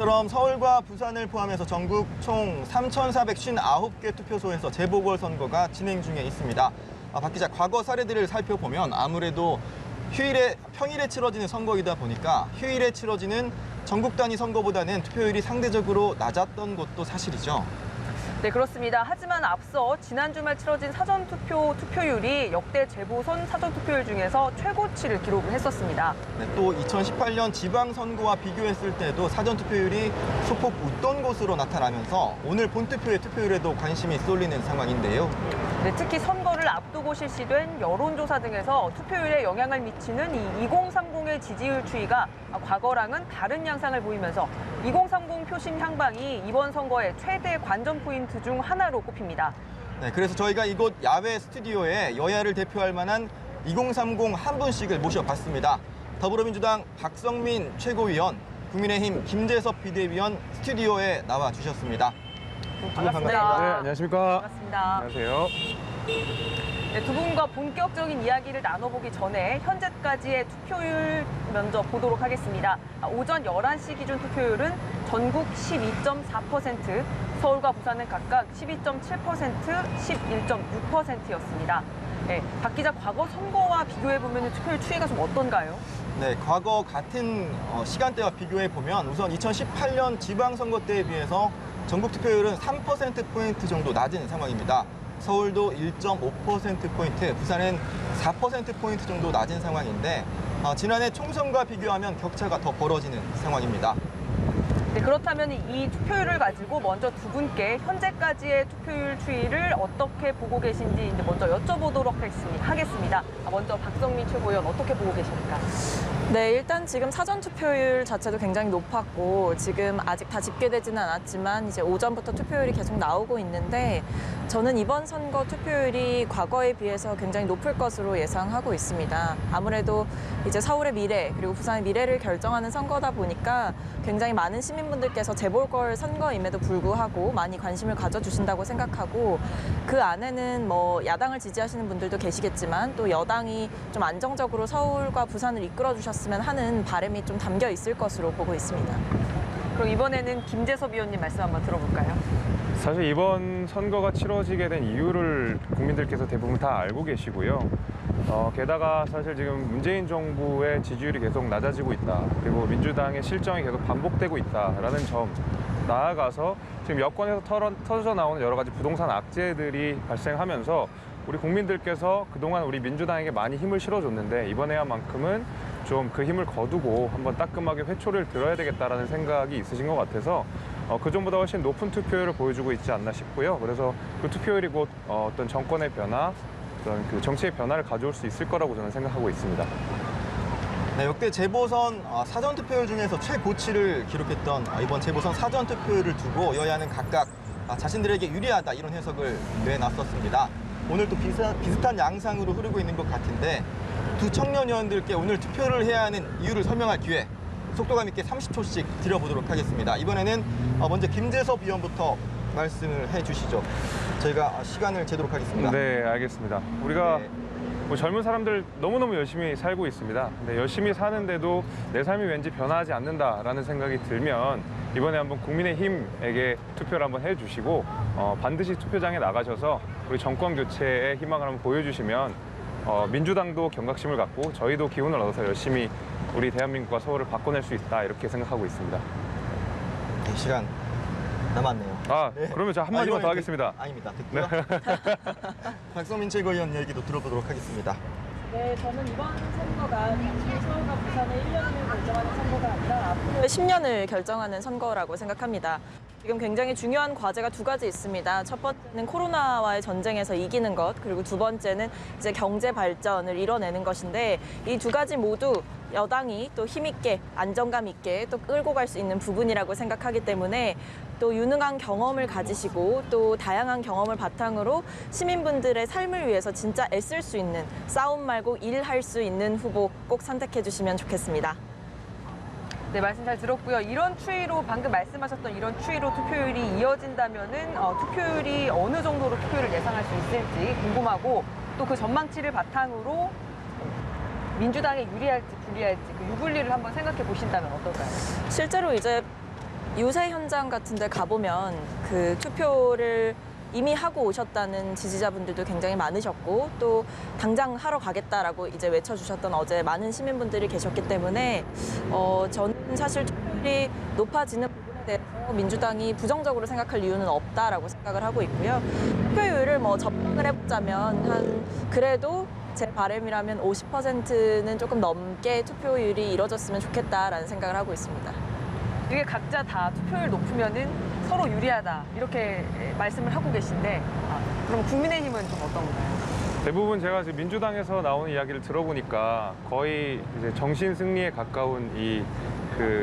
처럼 서울과 부산을 포함해서 전국 총 3,459개 투표소에서 재보궐선거가 진행 중에 있습니다. 박 기자, 과거 사례들을 살펴보면 아무래도 평일에 치러지는 선거이다 보니까 휴일에 치러지는 전국 단위 선거보다는 투표율이 상대적으로 낮았던 것도 사실이죠. 네, 그렇습니다. 하지만 앞서 지난 주말 치러진 사전투표 투표율이 역대 재보선 사전투표율 중에서 최고치를 기록을 했었습니다. 네, 또 2018년 지방선거와 비교했을 때도 사전투표율이 소폭 웃던 것으로 나타나면서 오늘 본투표의 투표율에도 관심이 쏠리는 상황인데요. 네, 특히 선거를 앞두고 실시된 여론조사 등에서 투표율에 영향을 미치는 이 2030의 지지율 추이가 과거랑은 다른 양상을 보이면서 2030 표심 향방이 이번 선거의 최대 관전 포인트 중 하나로 꼽힙니다. 네, 그래서 저희가 이곳 야외 스튜디오에 여야를 대표할 만한 2030 한 분씩을 모셔봤습니다. 더불어민주당 박성민 최고위원, 국민의힘 김재섭 비대위원 스튜디오에 나와 주셨습니다. 반갑습니다. 네, 안녕하십니까. 반갑습니다. 안녕하세요. 네, 두 분과 본격적인 이야기를 나눠보기 전에 현재까지의 투표율 먼저 보도록 하겠습니다. 오전 11시 기준 투표율은 전국 12.4%, 서울과 부산은 각각 12.7%, 11.6%였습니다. 네, 박 기자, 과거 선거와 비교해보면 투표율 추이가 좀 어떤가요? 네, 과거 같은 시간대와 비교해보면 우선 2018년 지방선거 때에 비해서 전국 투표율은 3%포인트 정도 낮은 상황입니다. 서울도 1.5%포인트, 부산은 4%포인트 정도 낮은 상황인데 지난해 총선과 비교하면 격차가 더 벌어지는 상황입니다. 네, 그렇다면 이 투표율을 가지고 먼저 두 분께 현재까지의 투표율 추이를 어떻게 보고 계신지 이제 먼저 여쭤보도록 하겠습니다. 먼저 박성민 최고위원 어떻게 보고 계십니까? 네, 일단 지금 사전 투표율 자체도 굉장히 높았고 지금 아직 다 집계되지는 않았지만 이제 오전부터 투표율이 계속 나오고 있는데 저는 이번 선거 투표율이 과거에 비해서 굉장히 높을 것으로 예상하고 있습니다. 아무래도 이제 서울의 미래 그리고 부산의 미래를 결정하는 선거다 보니까 굉장히 많은 시민분들께서 재보궐 선거임에도 불구하고 많이 관심을 가져주신다고 생각하고 그 안에는 뭐 야당을 지지하시는 분들도 계시겠지만 또 여당이 좀 안정적으로 서울과 부산을 이끌어 주셨으면 하는 바람이 좀 담겨 있을 것으로 보고 있습니다. 그럼 이번에는 김재섭 위원님 말씀 한번 들어볼까요? 사실 이번 선거가 치러지게 된 이유를 국민들께서 대부분 다 알고 계시고요. 게다가 사실 지금 문재인 정부의 지지율이 계속 낮아지고 있다. 그리고 민주당의 실정이 계속 반복되고 있다라는 점. 나아가서 지금 여권에서 터져 나오는 여러 가지 부동산 악재들이 발생하면서 우리 국민들께서 그동안 우리 민주당에게 많이 힘을 실어줬는데 이번에야만큼은 좀 그 힘을 거두고 한번 따끔하게 회초리를 들어야 되겠다라는 생각이 있으신 것 같아서 그전보다 훨씬 높은 투표율을 보여주고 있지 않나 싶고요. 그래서 그 투표율이 곧 어떤 정권의 변화, 어떤 그 정치의 변화를 가져올 수 있을 거라고 저는 생각하고 있습니다. 네, 역대 재보선 사전투표율 중에서 최고치를 기록했던 이번 재보선 사전투표율을 두고 여야는 각각 자신들에게 유리하다 이런 해석을 내놨었습니다. 오늘 또 비슷한 양상으로 흐르고 있는 것 같은데 두 청년 의원들께 오늘 투표를 해야 하는 이유를 설명할 기회 속도감 있게 30초씩 드려보도록 하겠습니다. 이번에는 먼저 김재섭 의원부터 말씀을 해주시죠. 저희가 시간을 재도록 하겠습니다. 네, 알겠습니다. 우리가 네. 뭐 젊은 사람들 너무너무 열심히 살고 있습니다. 근데 열심히 사는데도 내 삶이 왠지 변화하지 않는다라는 생각이 들면 이번에 한번 국민의힘에게 투표를 한번 해주시고 반드시 투표장에 나가셔서 우리 정권 교체의 희망을 한번 보여주시면 민주당도 경각심을 갖고 저희도 기운을 얻어서 열심히 우리 대한민국과 서울을 바꿔낼 수 있다 이렇게 생각하고 있습니다. 네, 시간 남았네요. 네. 그러면 저 한마디만 더 하겠습니다. 아닙니다. 듣고요. 박성민 최고위원 얘기도 들어보도록 하겠습니다. 네, 저는 이번 선거가 서울과 부산의 1년을 결정하는 선거가 아니라 앞으로의 10년을 결정하는 선거라고 생각합니다. 지금 굉장히 중요한 과제가 두 가지 있습니다. 첫 번째는 코로나와의 전쟁에서 이기는 것, 그리고 두 번째는 이제 경제 발전을 이뤄내는 것인데 이 두 가지 모두 여당이 또 힘있게 안정감 있게 또 끌고 갈 수 있는 부분이라고 생각하기 때문에 또 유능한 경험을 가지시고 또 다양한 경험을 바탕으로 시민분들의 삶을 위해서 진짜 애쓸 수 있는 싸움 말고 일할 수 있는 후보 꼭 선택해 주시면 좋겠습니다. 네, 말씀 잘 들었고요. 이런 추이로 방금 말씀하셨던 이런 추이로 투표율이 이어진다면은 투표율이 어느 정도로 투표율을 예상할 수 있을지 궁금하고 또 그 전망치를 바탕으로 민주당에 유리할지 불리할지 그 유불리를 한번 생각해 보신다면 어떨까요? 실제로 이제 유세 현장 같은 데 가보면 그 투표를 이미 하고 오셨다는 지지자분들도 굉장히 많으셨고 또 당장 하러 가겠다라고 이제 외쳐주셨던 어제 많은 시민분들이 계셨기 때문에 저는 사실 투표율이 높아지는 부분에 대해서 민주당이 부정적으로 생각할 이유는 없다라고 생각을 하고 있고요. 투표율을 뭐 접근을 해보자면 그래도 제 바람이라면 50%는 조금 넘게 투표율이 이뤄졌으면 좋겠다라는 생각을 하고 있습니다. 이게 각자 다 투표율 높으면은 서로 유리하다 이렇게 말씀을 하고 계신데 그럼 국민의힘은 좀 어떤가요? 대부분 제가 지금 민주당에서 나오는 이야기를 들어보니까 거의 이제 정신 승리에 가까운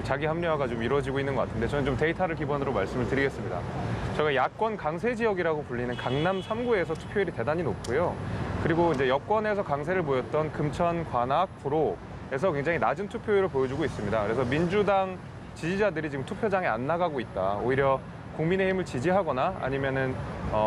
자기 합리화가 좀 이루어지고 있는 것 같은데 저는 좀 데이터를 기반으로 말씀을 드리겠습니다. 저희가 야권 강세 지역이라고 불리는 강남 3구에서 투표율이 대단히 높고요. 그리고 이제 여권에서 강세를 보였던 금천, 관악, 구로에서 굉장히 낮은 투표율을 보여주고 있습니다. 그래서 민주당 지지자들이 지금 투표장에 안 나가고 있다. 오히려 국민의힘을 지지하거나 아니면은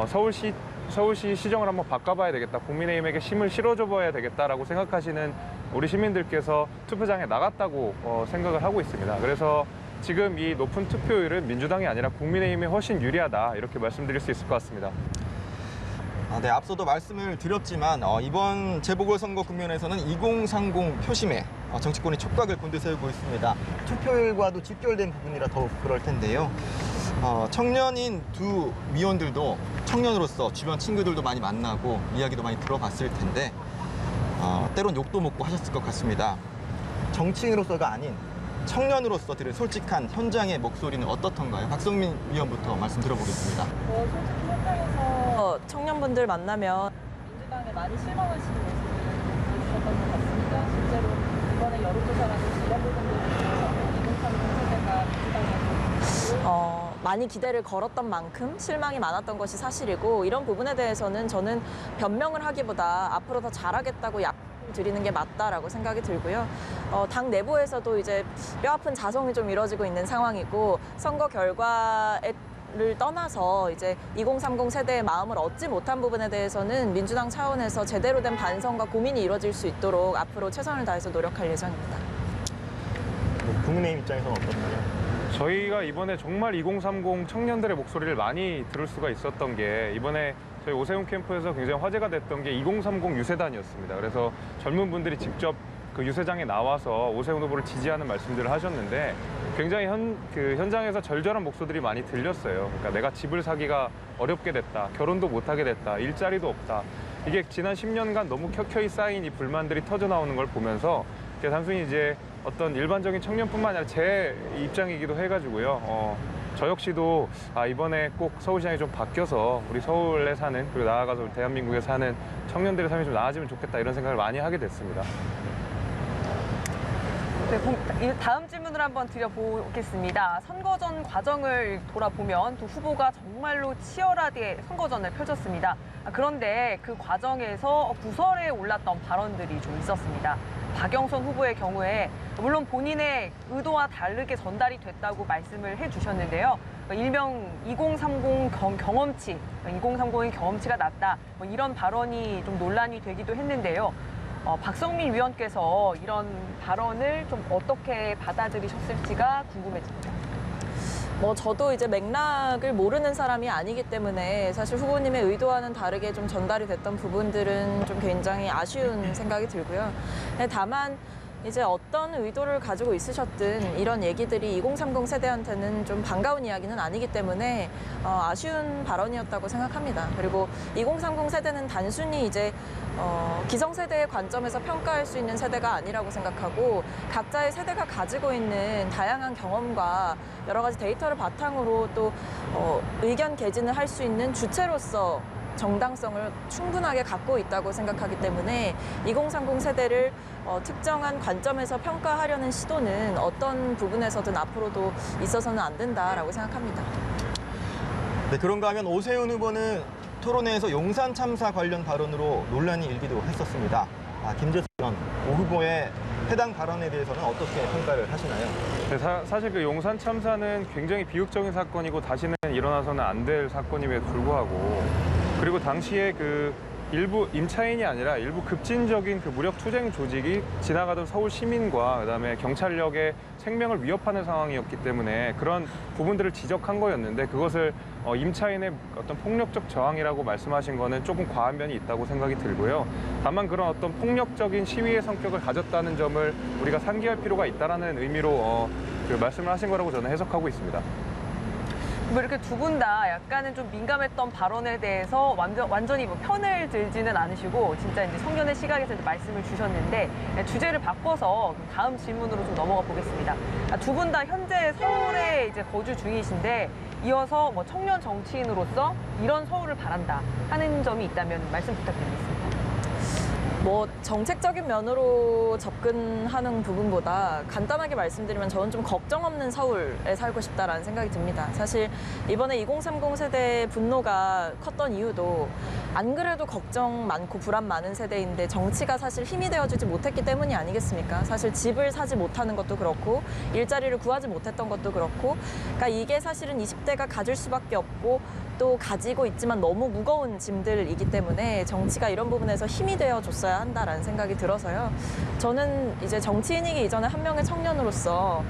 서울시 시정을 한번 바꿔봐야 되겠다. 국민의힘에게 힘을 실어줘봐야 되겠다라고 생각하시는 우리 시민들께서 투표장에 나갔다고 생각을 하고 있습니다. 그래서 지금 이 높은 투표율은 민주당이 아니라 국민의힘이 훨씬 유리하다. 이렇게 말씀드릴 수 있을 것 같습니다. 네, 앞서도 말씀을 드렸지만 이번 재보궐선거 국면에서는 2030 표심에 정치권이 촉각을 곤두세우고 있습니다. 투표율과도 직결된 부분이라 더욱 그럴 텐데요. 청년인 두 위원들도 청년으로서 주변 친구들도 많이 만나고 이야기도 많이 들어봤을 텐데 때론 욕도 먹고 하셨을 것 같습니다. 정치인으로서가 아닌 청년으로서 들은 솔직한 현장의 목소리는 어떻던가요? 박성민 위원부터 말씀 들어보겠습니다. 솔직히 현장에서 청년분들 만나면 민주당에 많이 실망하시는 모습을 보여주셨던 것 같습니다. 실제로 이번에 여론조사라든지 이런 부분들을 통해서 2030 세대가 민주당에 많이 기대를 걸었던 만큼 실망이 많았던 것이 사실이고 이런 부분에 대해서는 저는 변명을 하기보다 앞으로 더 잘하겠다고 드리는 게 맞다라고 생각이 들고요. 당 내부에서도 이제 뼈아픈 자성이 좀 이루어지고 있는 상황이고 선거 결과를 떠나서 이제 2030 세대의 마음을 얻지 못한 부분에 대해서는 민주당 차원에서 제대로 된 반성과 고민이 이루어질 수 있도록 앞으로 최선을 다해서 노력할 예정입니다. 국민의힘 입장에서는 어떤가요? 저희가 이번에 정말 2030 청년들의 목소리를 많이 들을 수가 있었던 게 이번에 저희 오세훈 캠프에서 굉장히 화제가 됐던 게 2030 유세단이었습니다. 그래서 젊은 분들이 직접 그 유세장에 나와서 오세훈 후보를 지지하는 말씀들을 하셨는데 굉장히 현장에서 절절한 목소리들이 많이 들렸어요. 그러니까 내가 집을 사기가 어렵게 됐다. 결혼도 못하게 됐다. 일자리도 없다. 이게 지난 10년간 너무 켜켜이 쌓인 이 불만들이 터져 나오는 걸 보면서 단순히 이제 어떤 일반적인 청년뿐만 아니라 제 입장이기도 해가지고요. 저 역시도 이번에 꼭 서울시장이 좀 바뀌어서 우리 서울에 사는 그리고 나아가서 대한민국에 사는 청년들의 삶이 좀 나아지면 좋겠다 이런 생각을 많이 하게 됐습니다. 네, 다음 질문을 한번 드려보겠습니다. 선거 전 과정을 돌아보면 두 후보가 정말로 치열하게 선거전을 펼쳤습니다. 그런데 그 과정에서 구설에 올랐던 발언들이 좀 있었습니다. 박영선 후보의 경우에 물론 본인의 의도와 다르게 전달이 됐다고 말씀을 해주셨는데요. 일명 2030 경험치, 2030은 경험치가 낮다, 이런 발언이 좀 논란이 되기도 했는데요. 박성민 위원께서 이런 발언을 좀 어떻게 받아들이셨을지가 궁금해집니다. 저도 이제 맥락을 모르는 사람이 아니기 때문에 사실 후보님의 의도와는 다르게 좀 전달이 됐던 부분들은 좀 굉장히 아쉬운 생각이 들고요. 다만 이제 어떤 의도를 가지고 있으셨든 이런 얘기들이 2030 세대한테는 좀 반가운 이야기는 아니기 때문에 아쉬운 발언이었다고 생각합니다. 그리고 2030 세대는 단순히 이제 기성세대의 관점에서 평가할 수 있는 세대가 아니라고 생각하고 각자의 세대가 가지고 있는 다양한 경험과 여러 가지 데이터를 바탕으로 또 의견 개진을 할 수 있는 주체로서 정당성을 충분하게 갖고 있다고 생각하기 때문에 2030 세대를 특정한 관점에서 평가하려는 시도는 어떤 부분에서든 앞으로도 있어서는 안 된다라고 생각합니다. 네, 그런가 하면 오세훈 후보는 토론회에서 용산 참사 관련 발언으로 논란이 일기도 했었습니다. 김재수 의원, 오 후보의 해당 발언에 대해서는 어떻게 평가를 하시나요? 네, 사실 그 용산 참사는 굉장히 비극적인 사건이고 다시는 일어나서는 안 될 사건임에도 불구하고 그리고 당시에 이 일부 임차인이 아니라 일부 급진적인 그 무력 투쟁 조직이 지나가던 서울 시민과 그다음에 경찰력의 생명을 위협하는 상황이었기 때문에 그런 부분들을 지적한 거였는데 그것을 임차인의 어떤 폭력적 저항이라고 말씀하신 거는 조금 과한 면이 있다고 생각이 들고요. 다만 그런 어떤 폭력적인 시위의 성격을 가졌다는 점을 우리가 상기할 필요가 있다라는 의미로 그 말씀을 하신 거라고 저는 해석하고 있습니다. 뭐 이렇게 두 분 다 약간은 좀 민감했던 발언에 대해서 완전히 뭐 편을 들지는 않으시고 진짜 이제 청년의 시각에서 이제 말씀을 주셨는데 주제를 바꿔서 다음 질문으로 좀 넘어가 보겠습니다. 두 분 다 현재 서울에 이제 거주 중이신데 이어서 뭐 청년 정치인으로서 이런 서울을 바란다 하는 점이 있다면 말씀 부탁드리겠습니다. 뭐 정책적인 면으로 접근하는 부분보다 간단하게 말씀드리면 저는 좀 걱정 없는 서울에 살고 싶다라는 생각이 듭니다. 사실 이번에 2030 세대의 분노가 컸던 이유도 안 그래도 걱정 많고 불안 많은 세대인데 정치가 사실 힘이 되어주지 못했기 때문이 아니겠습니까? 사실 집을 사지 못하는 것도 그렇고 일자리를 구하지 못했던 것도 그렇고 그러니까 이게 사실은 20대가 가질 수밖에 없고 또 가지고 있지만 너무 무거운 짐들이기 때문에 정치가 이런 부분에서 힘이 되어줬어야 한다라는 생각이 들어서요. 저는 이제 정치인이기 이전에 한 명의 청년으로서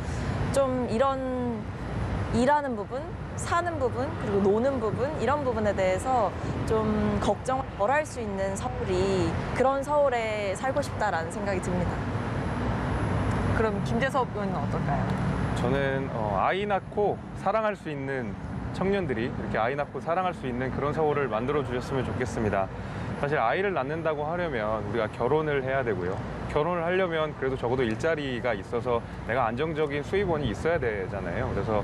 좀 이런 일하는 부분, 사는 부분, 그리고 노는 부분 이런 부분에 대해서 좀 걱정을 덜 할 수 있는 서울이 그런 서울에 살고 싶다라는 생각이 듭니다. 그럼 김재섭 의원은 어떨까요? 저는 아이 낳고 사랑할 수 있는 청년들이 이렇게 아이 낳고 사랑할 수 있는 그런 서울을 만들어 주셨으면 좋겠습니다. 사실 아이를 낳는다고 하려면 우리가 결혼을 해야 되고요. 결혼을 하려면 그래도 적어도 일자리가 있어서 내가 안정적인 수입원이 있어야 되잖아요. 그래서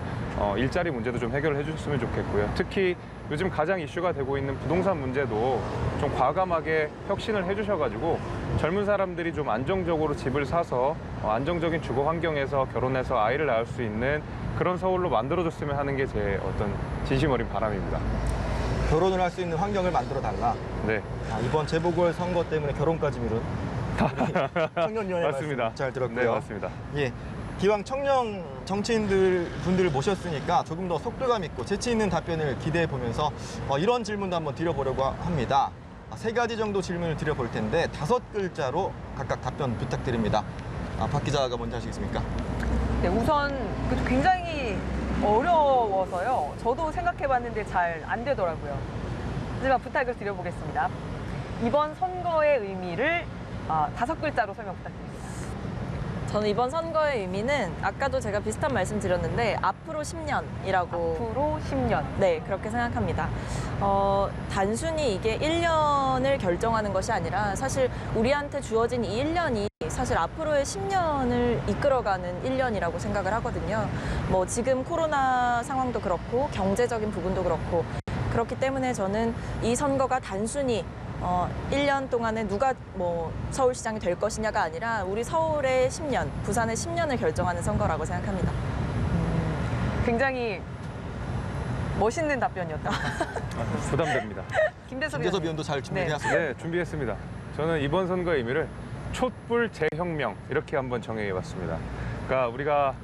일자리 문제도 좀 해결해 주셨으면 좋겠고요. 특히 요즘 가장 이슈가 되고 있는 부동산 문제도 좀 과감하게 혁신을 해주셔가지고 젊은 사람들이 좀 안정적으로 집을 사서 안정적인 주거 환경에서 결혼해서 아이를 낳을 수 있는 그런 서울로 만들어줬으면 하는 게 제 어떤 진심 어린 바람입니다. 결혼을 할 수 있는 환경을 만들어 달라. 네, 이번 재보궐 선거 때문에 결혼까지 미룬 청년위원회 맞습니다. 말씀 잘 들었고요. 네, 맞습니다. 예, 기왕 청년 정치인분들을 모셨으니까 조금 더 속도감 있고 재치 있는 답변을 기대해 보면서 이런 질문도 한번 드려보려고 합니다. 세 가지 정도 질문을 드려볼 텐데 5글자로 각각 답변 부탁드립니다. 박 기자가 먼저 하시겠습니까? 네, 우선 굉장히 어려워서요. 저도 생각해봤는데 잘 안 되더라고요. 하지만 부탁을 드려보겠습니다. 이번 선거의 의미를 5글자로 설명 부탁드립니다. 저는 이번 선거의 의미는 아까도 제가 비슷한 말씀 드렸는데 앞으로 10년이라고 앞으로 10년. 네, 그렇게 생각합니다. 단순히 이게 1년을 결정하는 것이 아니라 사실 우리한테 주어진 이 1년이 사실 앞으로의 10년을 이끌어가는 1년이라고 생각을 하거든요. 뭐 지금 코로나 상황도 그렇고 경제적인 부분도 그렇고 그렇기 때문에 저는 이 선거가 단순히 1년 동안에 누가 뭐 서울시장이 될 것이냐가 아니라 우리 서울의 10년, 부산의 10년을 결정하는 선거라고 생각합니다. 굉장히 멋있는 답변이었다. 부담됩니다. 김대섭 위원도 잘 준비해왔습니다. 네, 준비했습니다. 저는 이번 선거의 의미를 촛불 재혁명 이렇게 한번 정해봤습니다. 그러니까 우리가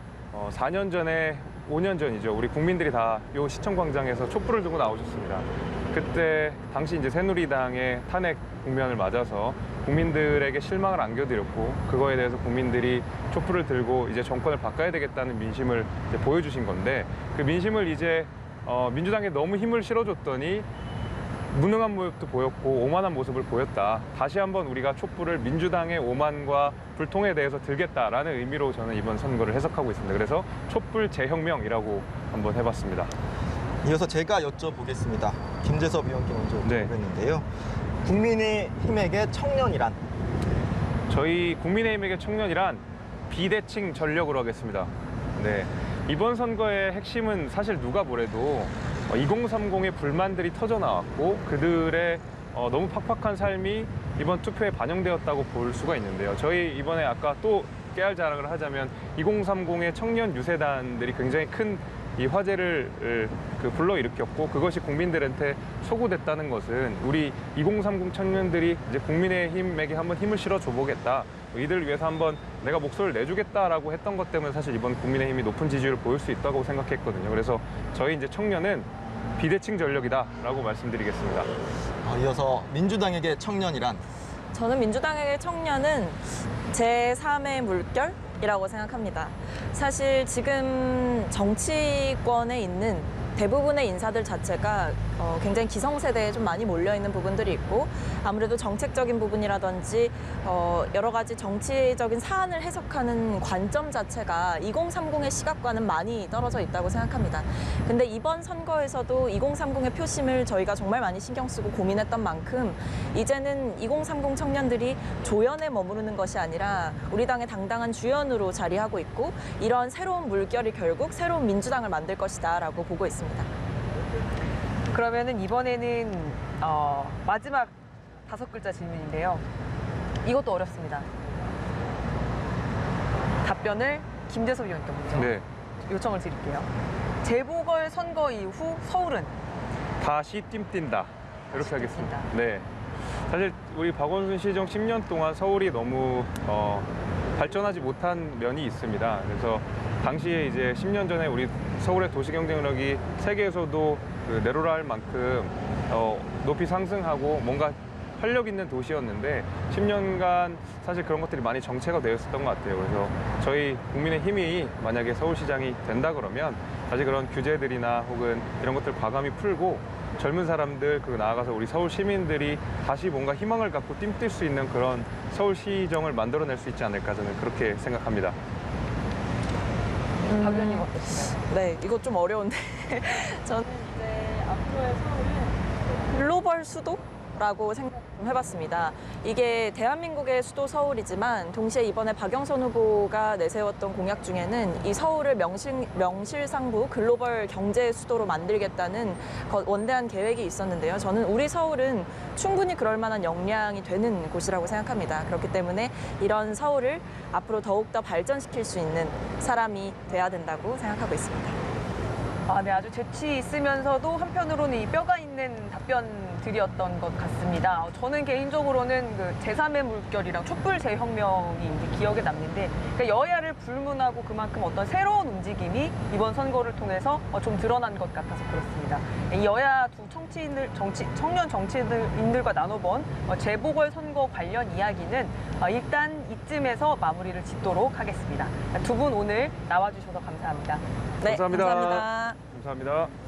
4년 전에 5년 전이죠. 우리 국민들이 다 이 시청광장에서 촛불을 들고 나오셨습니다. 그때 당시 이제 새누리당의 탄핵 국면을 맞아서 국민들에게 실망을 안겨드렸고 그거에 대해서 국민들이 촛불을 들고 이제 정권을 바꿔야 되겠다는 민심을 이제 보여주신 건데 그 민심을 이제 민주당에 너무 힘을 실어줬더니 무능한 모습도 보였고 오만한 모습을 보였다. 다시 한번 우리가 촛불을 민주당의 오만과 불통에 대해서 들겠다라는 의미로 저는 이번 선거를 해석하고 있습니다. 그래서 촛불 재혁명이라고 한번 해봤습니다. 이어서 제가 여쭤보겠습니다. 김재섭 위원께 먼저 네. 여쭤보겠는데요. 국민의힘에게 청년이란? 저희 국민의힘에게 청년이란 비대칭 전력으로 하겠습니다. 네. 이번 선거의 핵심은 사실 누가 뭐래도 2030의 불만들이 터져 나왔고 그들의 너무 팍팍한 삶이 이번 투표에 반영되었다고 볼 수가 있는데요. 저희 이번에 아까 또 깨알 자랑을 하자면 2030의 청년 유세단들이 굉장히 큰 이 화제를 불러일으켰고 그것이 국민들한테 소구됐다는 것은 우리 2030 청년들이 이제 국민의힘에게 한번 힘을 실어줘 보겠다. 이들을 위해서 한번 내가 목소리를 내주겠다라고 했던 것 때문에 사실 이번 국민의힘이 높은 지지율을 보일 수 있다고 생각했거든요. 그래서 저희 이제 청년은 비대칭 전력이다라고 말씀드리겠습니다. 이어서 민주당에게 청년이란? 저는 민주당의 청년은 제3의 물결이라고 생각합니다. 사실 지금 정치권에 있는 대부분의 인사들 자체가 굉장히 기성세대에 좀 많이 몰려있는 부분들이 있고 아무래도 정책적인 부분이라든지 여러 가지 정치적인 사안을 해석하는 관점 자체가 2030의 시각과는 많이 떨어져 있다고 생각합니다. 근데 이번 선거에서도 2030의 표심을 저희가 정말 많이 신경 쓰고 고민했던 만큼 이제는 2030 청년들이 조연에 머무르는 것이 아니라 우리 당의 당당한 주연으로 자리하고 있고 이런 새로운 물결이 결국 새로운 민주당을 만들 것이다라고 보고 있습니다. 그러면은 이번에는 마지막 5글자 질문인데요. 이것도 어렵습니다. 답변을 김재섭 위원께 먼저 네. 요청을 드릴게요. 재보궐 선거 이후 서울은? 다시 띵뛴다. 이렇게 하겠습니다. 뛴다. 네. 사실 우리 박원순 시정 10년 동안 서울이 너무 발전하지 못한 면이 있습니다. 그래서 당시에 이제 10년 전에 우리 서울의 도시 경쟁력이 세계에서도 내로라 할 만큼 높이 상승하고 뭔가 활력 있는 도시였는데 10년간 사실 그런 것들이 많이 정체가 되었었던 것 같아요. 그래서 저희 국민의힘이 만약에 서울시장이 된다 그러면 다시 그런 규제들이나 혹은 이런 것들 과감히 풀고 젊은 사람들 그리고 나아가서 우리 서울 시민들이 다시 뭔가 희망을 갖고 띵뛸 수 있는 그런 서울시정을 만들어낼 수 있지 않을까 저는 그렇게 생각합니다. 박 의원님 어떠신가요? 네, 이거 좀 어려운데 저는 이제 앞으로의 서울은 글로벌 수도라고 생각 좀 해봤습니다. 이게 대한민국의 수도 서울이지만 동시에 이번에 박영선 후보가 내세웠던 공약 중에는 이 서울을 명실상부 글로벌 경제 수도로 만들겠다는 원대한 계획이 있었는데요. 저는 우리 서울은 충분히 그럴 만한 역량이 되는 곳이라고 생각합니다. 그렇기 때문에 이런 서울을 앞으로 더욱더 발전시킬 수 있는 사람이 돼야 된다고 생각하고 있습니다. 네, 아주 재치 있으면서도 한편으로는 이 뼈가 있는 답변들이었던 것 같습니다. 저는 개인적으로는 그 제3의 물결이랑 촛불 재혁명이 이제 기억에 남는데, 그러니까 여야를 불문하고 그만큼 어떤 새로운 움직임이 이번 선거를 통해서 좀 드러난 것 같아서 그렇습니다. 이 여야 두 청년 정치인들과 나눠본 재보궐 선거 관련 이야기는 일단 이쯤에서 마무리를 짓도록 하겠습니다. 두 분 오늘 나와주셔서 감사합니다. 네, 감사합니다. 감사합니다. 감사합니다.